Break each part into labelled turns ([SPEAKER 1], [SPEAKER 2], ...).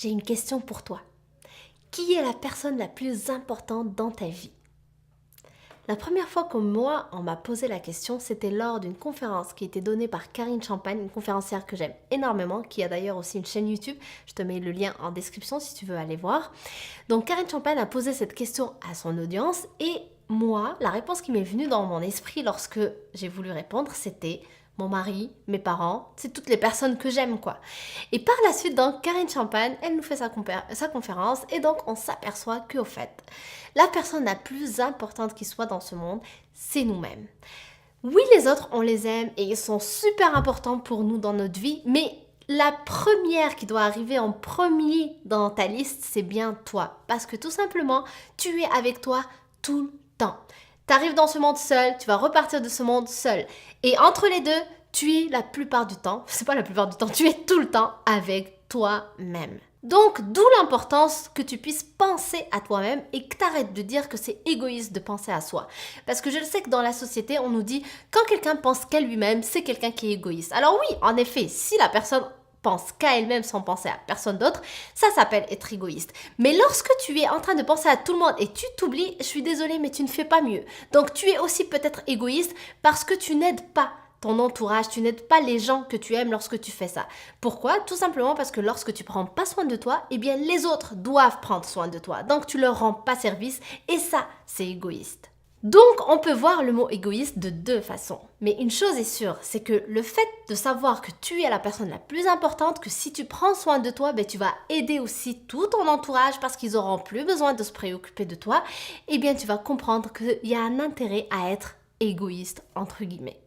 [SPEAKER 1] j'ai une question pour toi. Qui est la personne la plus importante dans ta vie? La première fois que moi, on m'a posé la question, c'était lors d'une conférence qui était donnée par Karine Champagne, une conférencière que j'aime énormément, qui a d'ailleurs aussi une chaîne YouTube. Je te mets le lien en description si tu veux aller voir. Donc Karine Champagne a posé cette question à son audience et moi, la réponse qui m'est venue dans mon esprit lorsque j'ai voulu répondre, c'était mon mari, mes parents, c'est toutes les personnes que j'aime quoi. Et par la suite, donc, Karine Champagne, elle nous fait sa conférence et donc on s'aperçoit qu'au fait, la personne la plus importante qui soit dans ce monde, c'est nous-mêmes. Oui, les autres, on les aime et ils sont super importants pour nous dans notre vie, mais la première qui doit arriver en premier dans ta liste, c'est bien toi. Parce que tout simplement, tu es avec toi tout le temps. Tu arrives dans ce monde seul, tu vas repartir de ce monde seul. Et entre les deux, tu es la plupart du temps, c'est pas la plupart du temps, tu es tout le temps avec toi-même. Donc, d'où l'importance que tu puisses penser à toi-même et que tu arrêtes de dire que c'est égoïste de penser à soi. Parce que je le sais que dans la société, on nous dit quand quelqu'un pense qu'à lui-même, c'est quelqu'un qui est égoïste. Alors oui, en effet, si la personne pense qu'à elle-même sans penser à personne d'autre, ça s'appelle être égoïste. Mais lorsque tu es en train de penser à tout le monde et tu t'oublies, je suis désolée, mais tu ne fais pas mieux. Donc tu es aussi peut-être égoïste parce que tu n'aides pas ton entourage, tu n'aides pas les gens que tu aimes lorsque tu fais ça. Pourquoi? Tout simplement parce que lorsque tu prends pas soin de toi, eh bien les autres doivent prendre soin de toi. Donc tu leur rends pas service et ça, c'est égoïste. Donc, on peut voir le mot égoïste de deux façons. Mais une chose est sûre, c'est que le fait de savoir que tu es la personne la plus importante, que si tu prends soin de toi, ben, tu vas aider aussi tout ton entourage parce qu'ils n'auront plus besoin de se préoccuper de toi, eh bien, tu vas comprendre qu'il y a un intérêt à être égoïste, entre guillemets.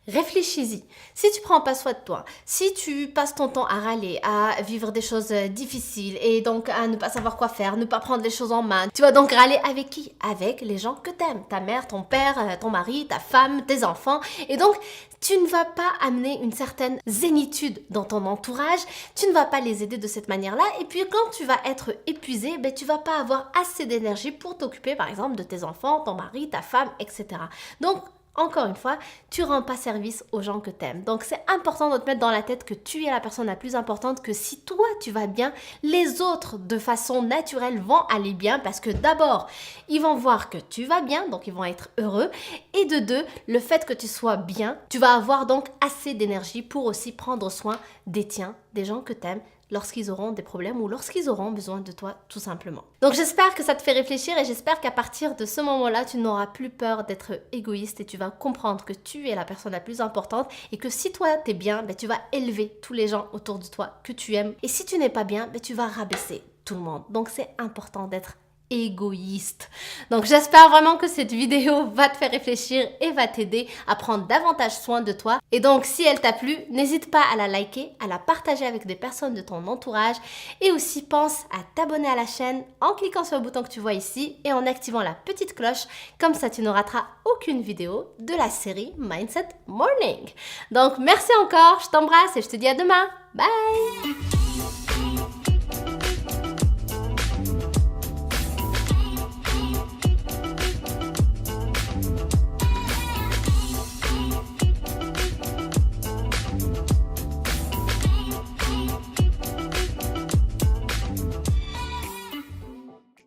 [SPEAKER 1] Réfléchis-y. Si tu prends pas soin de toi, si tu passes ton temps à râler, à vivre des choses difficiles et donc à ne pas savoir quoi faire, ne pas prendre les choses en main, tu vas donc râler avec qui? Avec les gens que t'aimes, ta mère, ton père, ton mari, ta femme, tes enfants. Et donc, tu ne vas pas amener une certaine zénitude dans ton entourage, tu ne vas pas les aider de cette manière-là. Et puis quand tu vas être épuisé, ben, tu vas pas avoir assez d'énergie pour t'occuper par exemple de tes enfants, ton mari, ta femme, etc. Donc, encore une fois, tu rends pas service aux gens que tu aimes. Donc, c'est important de te mettre dans la tête que tu es la personne la plus importante, que si toi, tu vas bien, les autres, de façon naturelle, vont aller bien parce que d'abord, ils vont voir que tu vas bien, donc ils vont être heureux. Et de deux, le fait que tu sois bien, tu vas avoir donc assez d'énergie pour aussi prendre soin des tiens, des gens que tu aimes, lorsqu'ils auront des problèmes ou lorsqu'ils auront besoin de toi tout simplement. Donc j'espère que ça te fait réfléchir et j'espère qu'à partir de ce moment-là, tu n'auras plus peur d'être égoïste et tu vas comprendre que tu es la personne la plus importante et que si toi t'es bien, ben, tu vas élever tous les gens autour de toi que tu aimes et si tu n'es pas bien, ben, tu vas rabaisser tout le monde. Donc c'est important d'être égoïste. Donc j'espère vraiment que cette vidéo va te faire réfléchir et va t'aider à prendre davantage soin de toi. Et donc si elle t'a plu, n'hésite pas à la liker, à la partager avec des personnes de ton entourage et aussi pense à t'abonner à la chaîne en cliquant sur le bouton que tu vois ici et en activant la petite cloche. Comme ça tu ne rateras aucune vidéo de la série Mindset Morning. Donc merci encore, je t'embrasse et je te dis à demain. Bye!